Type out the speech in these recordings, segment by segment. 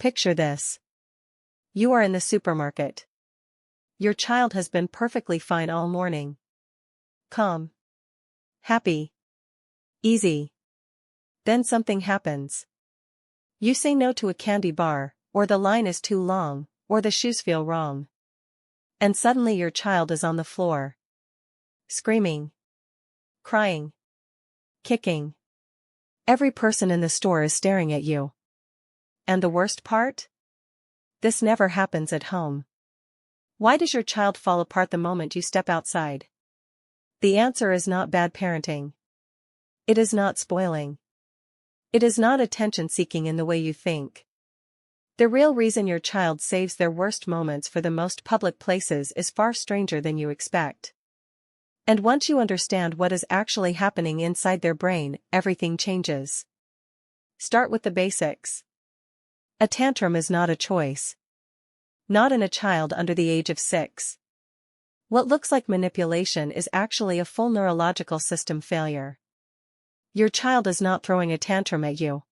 Picture this. You are in the supermarket. Your child has been perfectly fine all morning. Calm. Happy. Easy. Then something happens. You say no to a candy bar, or the line is too long, or the shoes feel wrong. And suddenly your child is on the floor. Screaming. Crying. Kicking. Every person in the store is staring at you. And the worst part? This never happens at home. Why does your child fall apart the moment you step outside? The answer is not bad parenting. It is not spoiling. It is not attention-seeking in the way you think. The real reason your child saves their worst moments for the most public places is far stranger than you expect. And once you understand what is actually happening inside their brain, everything changes. Start with the basics. A tantrum is not a choice. Not in a child under the age of 6. What looks like manipulation is actually a full neurological system failure. Your child is not throwing a tantrum at you.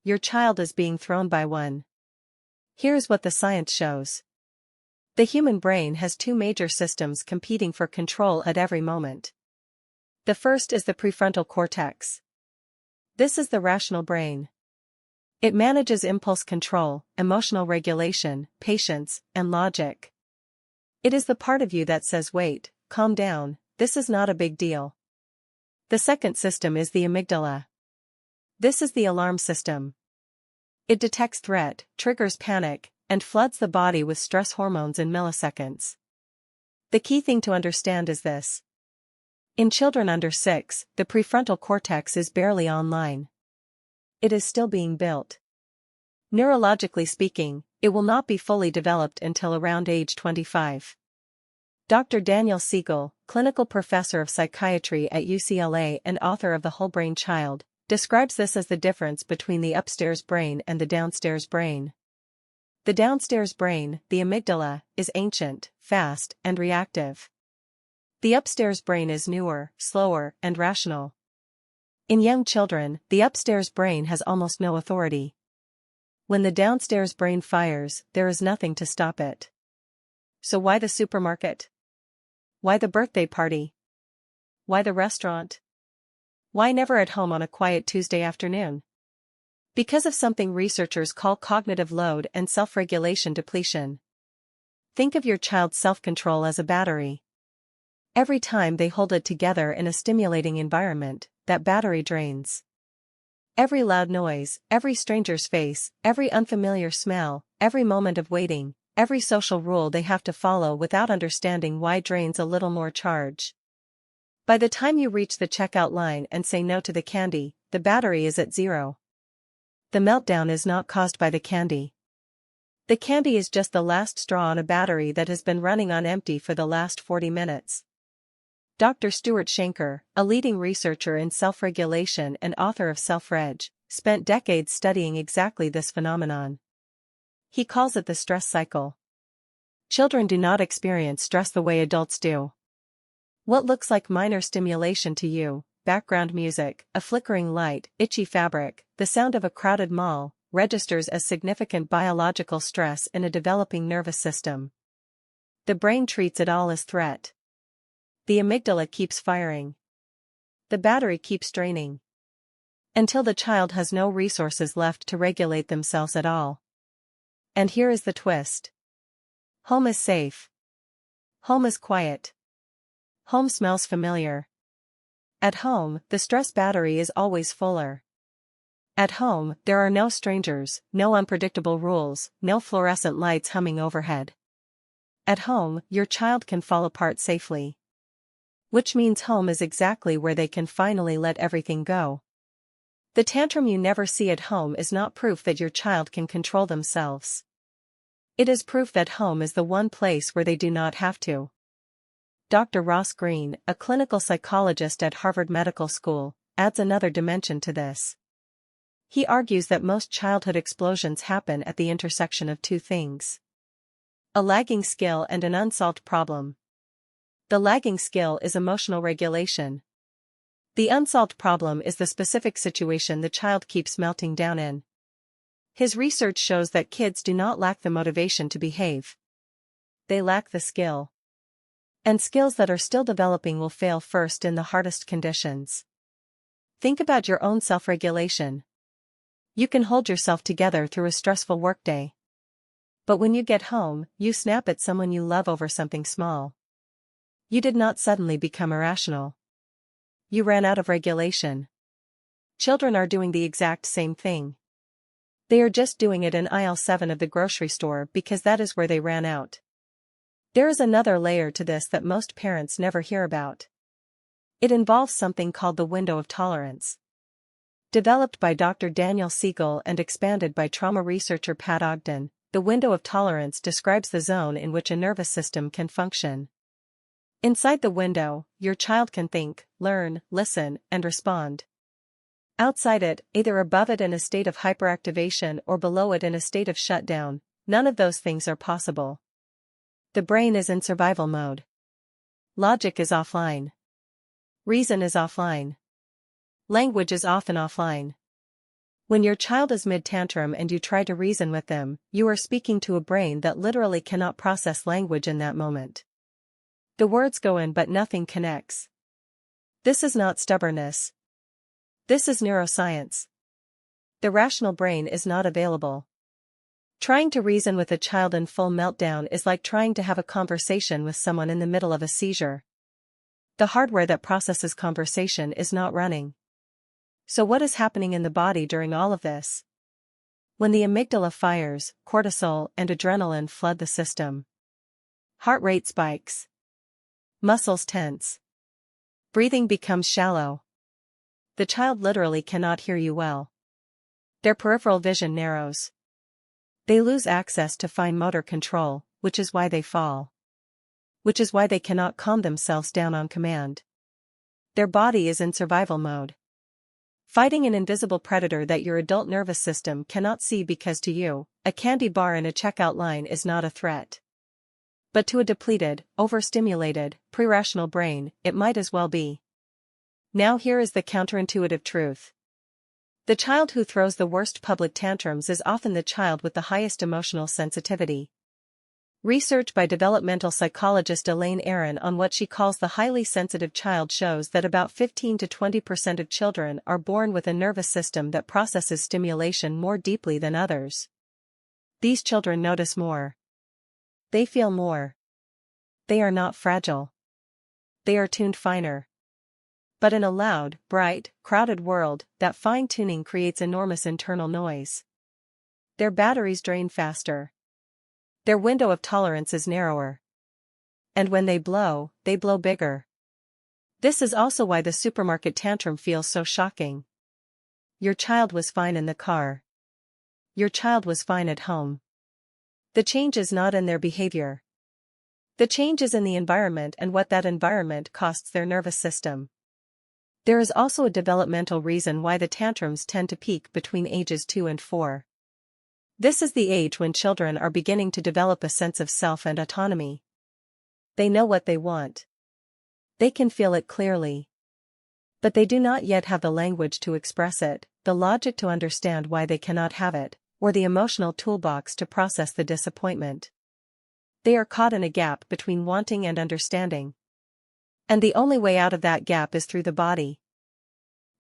Your child is being thrown by one. Here's what the science shows. The human brain has two major systems competing for control at every moment. The first is the prefrontal cortex. This is the rational brain. It manages impulse control, emotional regulation, patience, and logic. It is the part of you that says, wait, calm down, this is not a big deal. The second system is the amygdala. This is the alarm system. It detects threat, triggers panic, and floods the body with stress hormones in milliseconds. The key thing to understand is this. In children under 6, the prefrontal cortex is barely online. It is still being built. Neurologically speaking, it will not be fully developed until around age 25. Dr. Daniel Siegel, clinical professor of psychiatry at UCLA and author of The Whole Brain Child, describes this as the difference between the upstairs brain and the downstairs brain. The downstairs brain, the amygdala, is ancient, fast, and reactive. The upstairs brain is newer, slower, and rational. In young children, the upstairs brain has almost no authority. When the downstairs brain fires, there is nothing to stop it. So why the supermarket? Why the birthday party? Why the restaurant? Why never at home on a quiet Tuesday afternoon? Because of something researchers call cognitive load and self-regulation depletion. Think of your child's self-control as a battery. Every time they hold it together in a stimulating environment, that battery drains. Every loud noise, every stranger's face, every unfamiliar smell, every moment of waiting, every social rule they have to follow without understanding why drains a little more charge. By the time you reach the checkout line and say no to the candy, the battery is at 0. The meltdown is not caused by the candy. The candy is just the last straw on a battery that has been running on empty for the last 40 minutes. Dr. Stuart Shanker, a leading researcher in self-regulation and author of Self-Reg, spent decades studying exactly this phenomenon. He calls it the stress cycle. Children do not experience stress the way adults do. What looks like minor stimulation to you, background music, a flickering light, itchy fabric, the sound of a crowded mall, registers as significant biological stress in a developing nervous system. The brain treats it all as threat. The amygdala keeps firing. The battery keeps draining. Until the child has no resources left to regulate themselves at all. And here is the twist. Home is safe. Home is quiet. Home smells familiar. At home, the stress battery is always fuller. At home, there are no strangers, no unpredictable rules, no fluorescent lights humming overhead. At home, your child can fall apart safely. Which means home is exactly where they can finally let everything go. The tantrum you never see at home is not proof that your child can control themselves. It is proof that home is the one place where they do not have to. Dr. Greene, a clinical psychologist at Harvard Medical School, adds another dimension to this. He argues that most childhood explosions happen at the intersection of two things: a lagging skill and an unsolved problem. The lagging skill is emotional regulation. The unsolved problem is the specific situation the child keeps melting down in. His research shows that kids do not lack the motivation to behave. They lack the skill. And skills that are still developing will fail first in the hardest conditions. Think about your own self-regulation. You can hold yourself together through a stressful workday. But when you get home, you snap at someone you love over something small. You did not suddenly become irrational. You ran out of regulation. Children are doing the exact same thing. They are just doing it in aisle 7 of the grocery store because that is where they ran out. There is another layer to this that most parents never hear about. It involves something called the window of tolerance. Developed by Dr. Daniel Siegel and expanded by trauma researcher Pat Ogden, the window of tolerance describes the zone in which a nervous system can function. Inside the window, your child can think, learn, listen, and respond. Outside it, either above it in a state of hyperactivation or below it in a state of shutdown, none of those things are possible. The brain is in survival mode. Logic is offline. Reason is offline. Language is often offline. When your child is mid-tantrum and you try to reason with them, you are speaking to a brain that literally cannot process language in that moment. The words go in but nothing connects. This is not stubbornness. This is neuroscience. The rational brain is not available. Trying to reason with a child in full meltdown is like trying to have a conversation with someone in the middle of a seizure. The hardware that processes conversation is not running. So what is happening in the body during all of this? When the amygdala fires, cortisol and adrenaline flood the system. Heart rate spikes. Muscles tense. Breathing becomes shallow. The child literally cannot hear you well. Their peripheral vision narrows. They lose access to fine motor control, which is why they fall. Which is why they cannot calm themselves down on command. Their body is in survival mode. Fighting an invisible predator that your adult nervous system cannot see because to you, a candy bar in a checkout line is not a threat. But to a depleted, overstimulated, pre-rational brain, it might as well be. Now here is the counterintuitive truth. The child who throws the worst public tantrums is often the child with the highest emotional sensitivity. Research by developmental psychologist Elaine Aron on what she calls the highly sensitive child shows that about 15 to 20% of children are born with a nervous system that processes stimulation more deeply than others. These children notice more. They feel more. They are not fragile. They are tuned finer. But in a loud, bright, crowded world, that fine-tuning creates enormous internal noise. Their batteries drain faster. Their window of tolerance is narrower. And when they blow bigger. This is also why the supermarket tantrum feels so shocking. Your child was fine in the car. Your child was fine at home. The change is not in their behavior. The change is in the environment and what that environment costs their nervous system. There is also a developmental reason why the tantrums tend to peak between ages 2 and 4. This is the age when children are beginning to develop a sense of self and autonomy. They know what they want. They can feel it clearly. But they do not yet have the language to express it, the logic to understand why they cannot have it, or the emotional toolbox to process the disappointment. They are caught in a gap between wanting and understanding. And the only way out of that gap is through the body.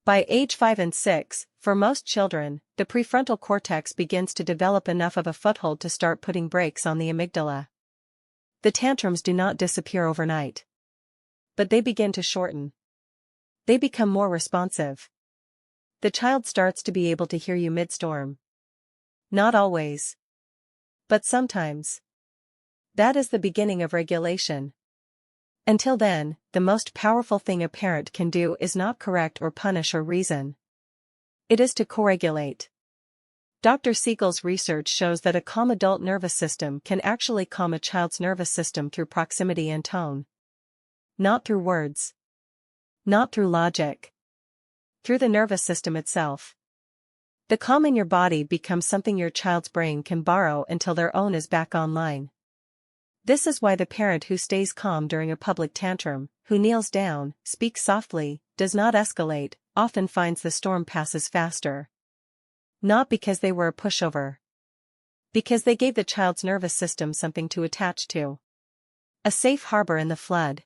By age 5 and 6, for most children, the prefrontal cortex begins to develop enough of a foothold to start putting brakes on the amygdala. The tantrums do not disappear overnight. But they begin to shorten. They become more responsive. The child starts to be able to hear you mid-storm. Not always. But sometimes. That is the beginning of regulation. Until then, the most powerful thing a parent can do is not correct or punish or reason. It is to co-regulate. Dr. Siegel's research shows that a calm adult nervous system can actually calm a child's nervous system through proximity and tone. Not through words. Not through logic. Through the nervous system itself. The calm in your body becomes something your child's brain can borrow until their own is back online. This is why the parent who stays calm during a public tantrum, who kneels down, speaks softly, does not escalate, often finds the storm passes faster. Not because they were a pushover. Because they gave the child's nervous system something to attach to. A safe harbor in the flood.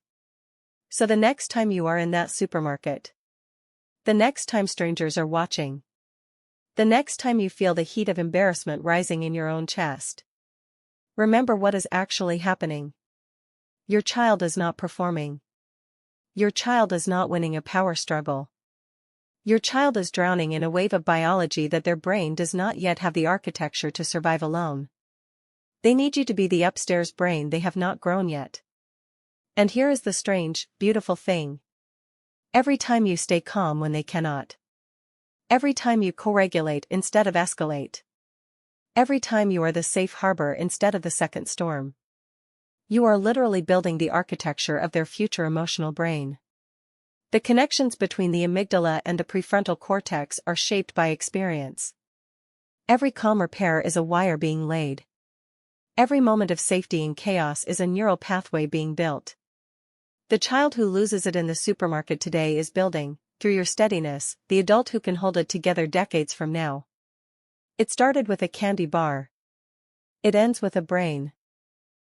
So the next time you are in that supermarket. The next time strangers are watching. The next time you feel the heat of embarrassment rising in your own chest. Remember what is actually happening. Your child is not performing. Your child is not winning a power struggle. Your child is drowning in a wave of biology that their brain does not yet have the architecture to survive alone. They need you to be the upstairs brain they have not grown yet. And here is the strange, beautiful thing. Every time you stay calm when they cannot. Every time you co-regulate instead of escalate. Every time you are the safe harbor instead of the second storm. You are literally building the architecture of their future emotional brain. The connections between the amygdala and the prefrontal cortex are shaped by experience. Every calm repair is a wire being laid. Every moment of safety in chaos is a neural pathway being built. The child who loses it in the supermarket today is building, through your steadiness, the adult who can hold it together decades from now. It started with a candy bar. It ends with a brain.